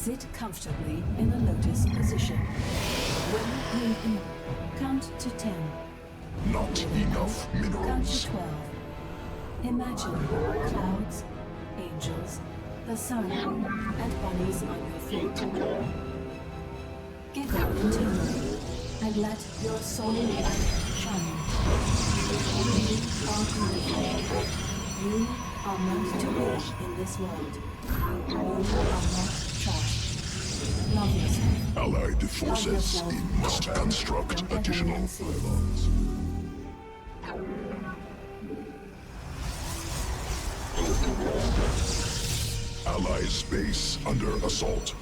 Sit comfortably in a lotus position. When you count to 10. Not enough Count minerals. to 12. Imagine clouds, angels, the sun, and bunnies on your feet. Giggle internally and let your soul light shine. You are beautiful. You are meant to live in this world. You are not trash. Love yourself. Allied forces must construct additional pylons. Allies base under assault.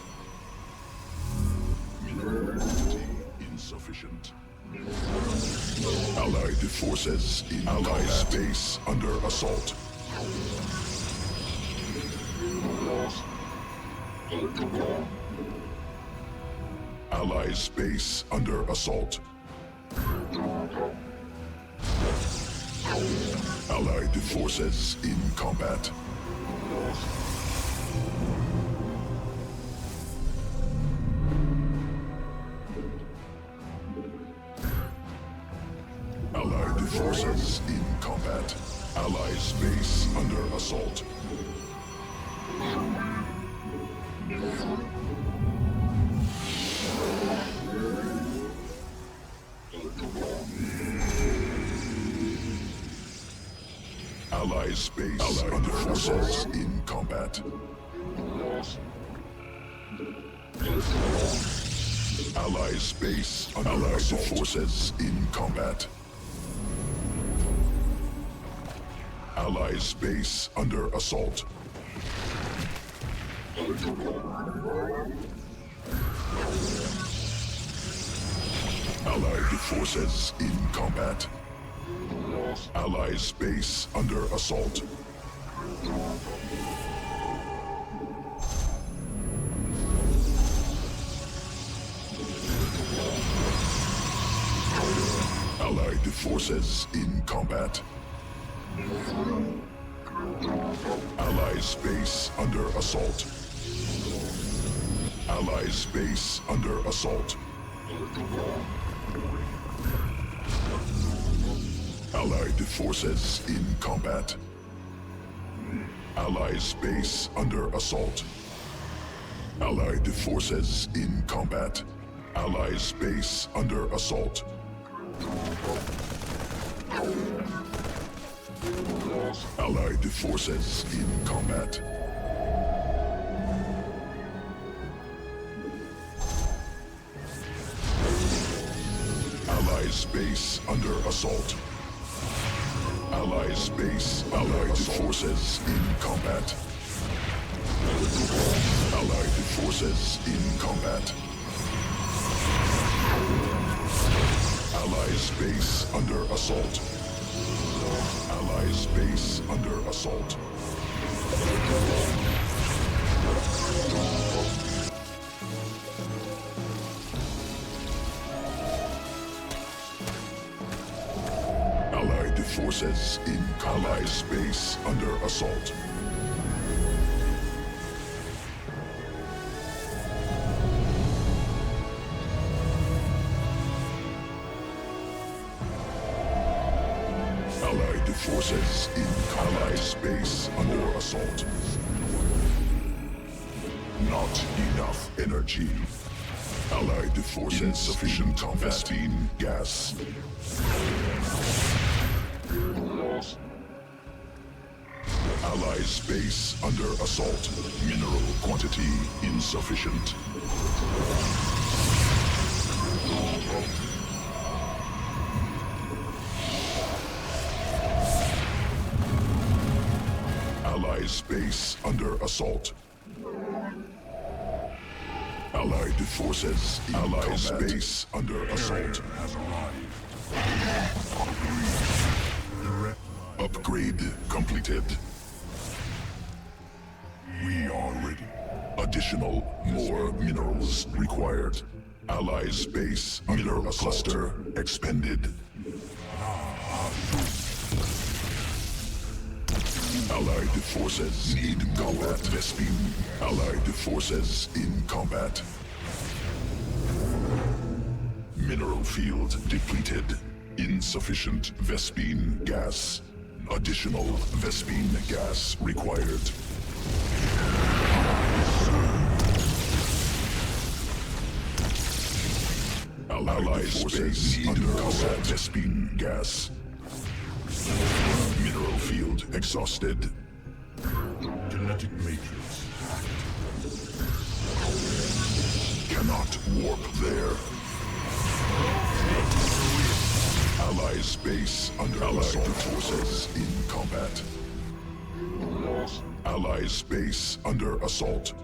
Mineral quantity insufficient. Allied forces in Allies base under assault. Allies base under assault. Allied forces in combat. Allied forces in combat. Allies base under assault. Allies base under forces in combat. Allies base under Allied forces in combat. Allies base under assault. Allied forces in combat. Allies base under assault. Allied forces in combat. Allies base under assault. Allies base under assault. Allied forces in combat. Allies base under assault. Allied forces in combat. Allies base under assault. Allied forces in combat. Allies base under assault. Allies base Allied forces in combat. Allied forces in combat. Allies base under assault. Allies base under assault. Allied forces in Allied space under assault. Allied forces in Allied space under assault. Not enough energy. Allied forces insufficient combating gas. Allies base under assault. Mineral quantity insufficient. Allies base under assault. Allied forces in Allies base under assault. Upgrade completed. We are ready. Additional, more minerals required. Allies base mineral cluster expended. Allied forces need combat. Vespene. Allied forces in combat. Mineral field depleted. Insufficient Vespene gas. Additional Vespene gas required. Allied forces need combat. Vespene gas. Mineral field exhausted. Genetic matrix. Cannot warp there. Allies base under Allied forces in combat. Allies base under assault.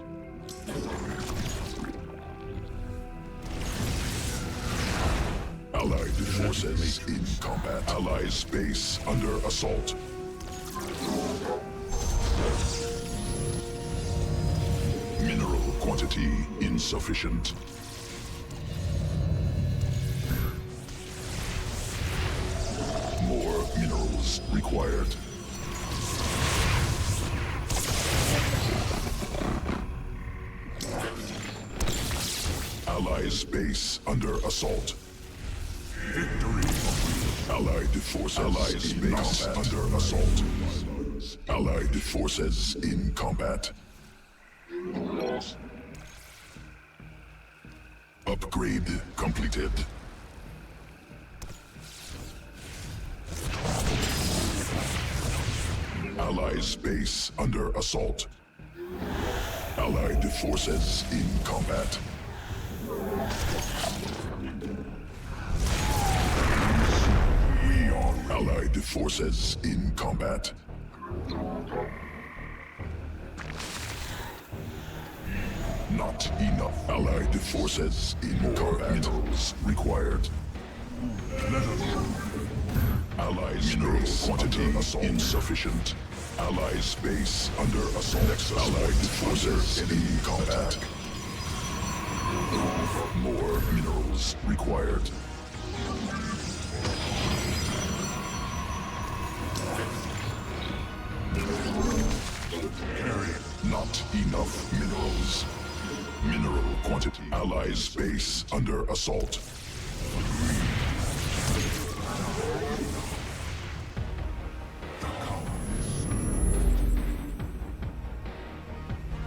Allied forces in combat. Allies base under assault. Mineral quantity insufficient. More minerals required. Allies base under assault. Victory. Allied forces. Allies base under assault. Allied forces in combat. Upgrade completed. Allies base under assault. Allied forces in combat. Allied forces in combat. Not enough. Allied forces in combat. Minerals required. Allies base quantity insufficient. Allies base under assault. Allied forces in combat. More minerals required. Not enough minerals. Mineral quantity. Allies base under assault.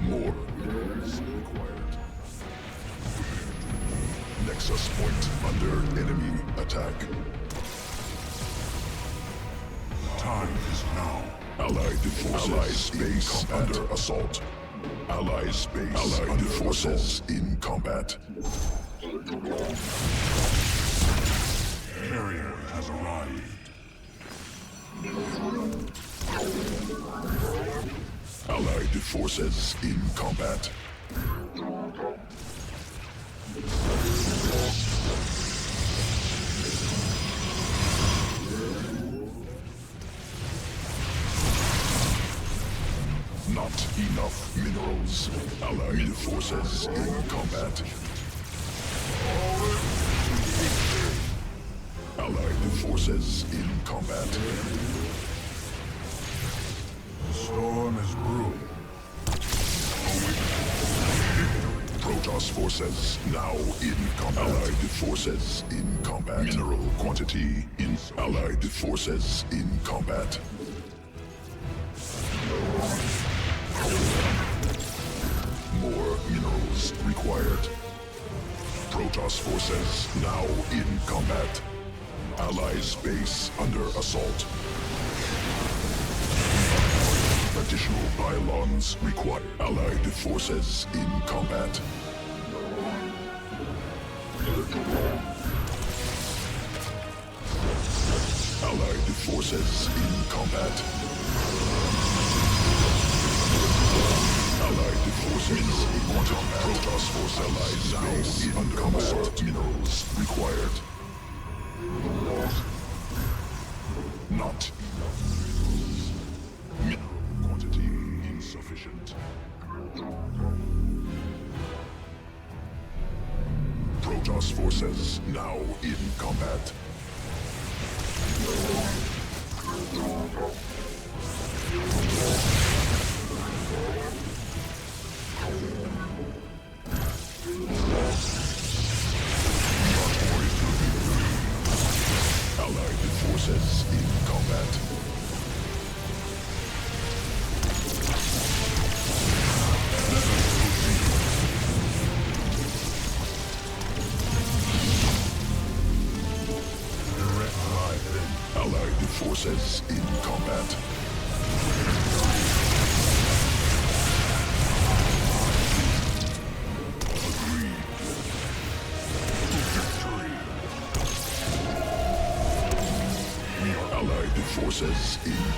More minerals required. Nexus point under enemy attack. Time is now. Allied forces base under assault. Allies base under forces in combat. Carrier has arrived. Allied forces in combat. Not enough minerals. Allied forces in combat. Allied forces in combat. The storm is brewing. Protoss forces now in combat. Allied forces in combat. Mineral quantity in Allied forces in combat. More minerals required. Protoss forces now in combat. Allies base under assault. Additional pylons required. Allied forces in combat. Allied forces in combat. Allied forces in combat. Protoss force allies base under assault. Minerals required. Not enough. Mineral quantity insufficient. Protoss forces now in combat.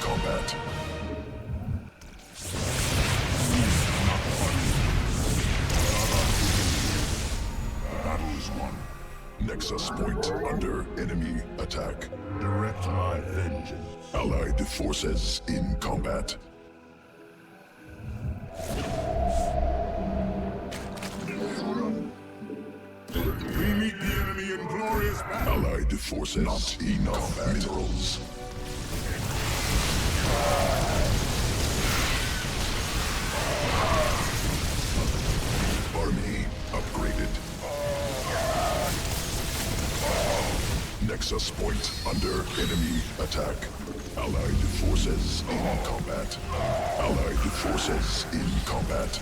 combat. Battle is won. Nexus point under enemy attack. Direct my vengeance. Allied forces in combat. We meet the enemy in glorious battle. Allied forces not enough minerals. Army upgraded. Nexus point under enemy attack. Allied forces in combat. Allied forces in combat.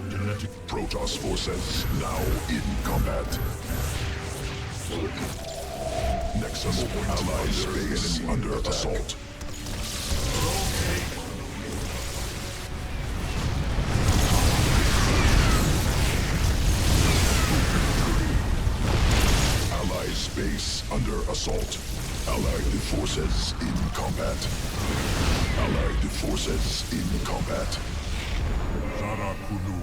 Genetic Protoss forces now in combat. Nexus point allied space under assault. Allied space under assault. Allied forces in combat. Allied forces in combat. Zara Kulu.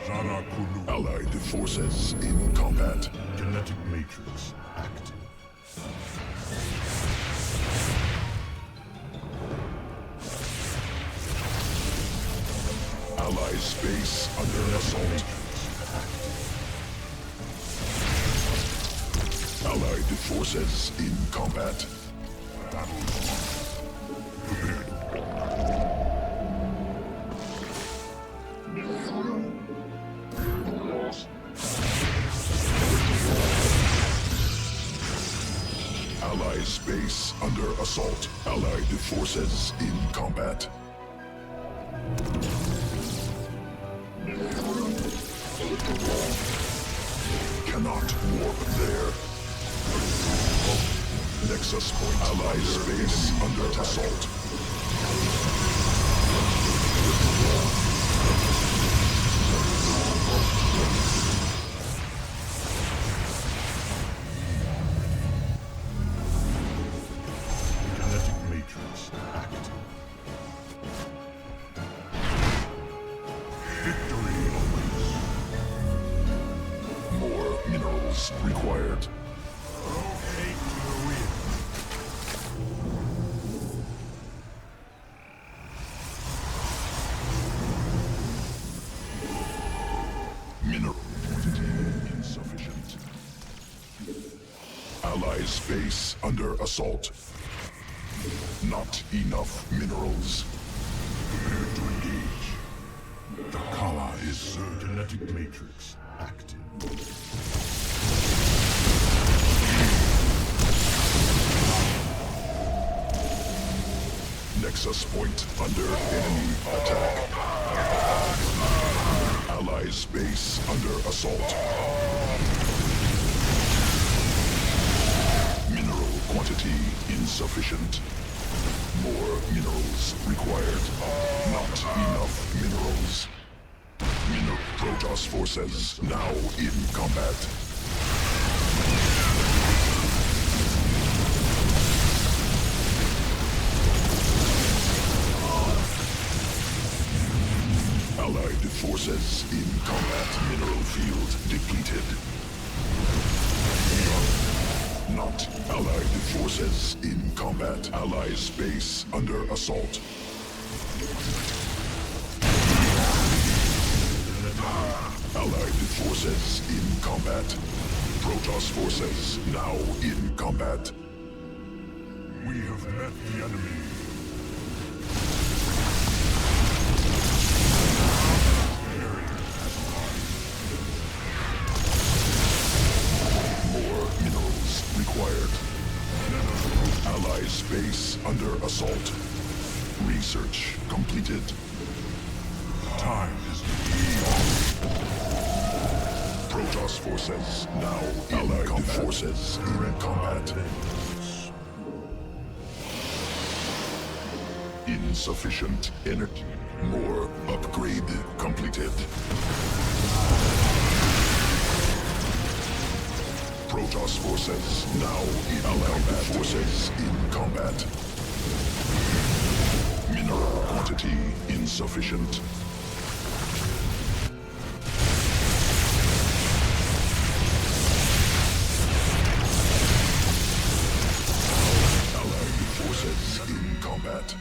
Zara Kulu. Allied forces in combat. Genetic matrix active. Allied space under assault. Allied forces in combat. Allied space under assault. Allied forces in combat. Cannot warp there. Nexus point. Allied space under assault. Genetic matrix active. Victory awaits. More minerals required. Rotate to the wind. Mineral quantity insufficient. Allied space under assault. Not enough minerals. Prepare to engage. The Kala is served. Genetic matrix active. Nexus point under enemy attack. Allied space under assault. Mineral quantity insufficient. More minerals required. Not enough minerals. Protoss forces now in combat. Allied forces in combat. Mineral field depleted. Not Allied forces in combat. Allied space under assault. Allied forces in combat. Protoss forces now in combat. We have met the enemy. More minerals required. Allied space under assault. Research completed. Time is Protoss forces now in Allied forces in combat. Insufficient energy. More upgrade completed. Protoss forces now in combat. Forces in combat. Mineral quantity insufficient. Allied forces in combat.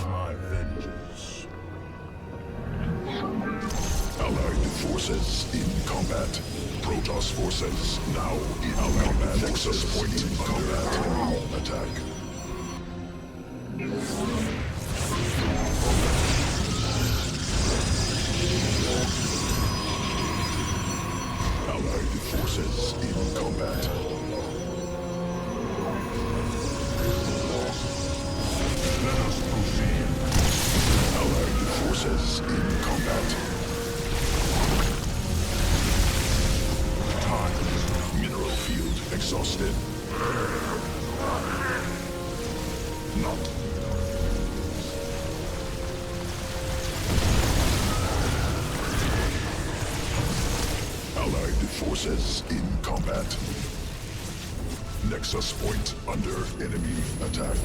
My vengeance. Allied forces in combat. Protoss forces now in combat. Nexus point in combat. Attack. Allied forces in combat. Let us proceed. Allied forces in combat. Mineral field exhausted. Not. Allied forces in combat. Nexus point under enemy attack.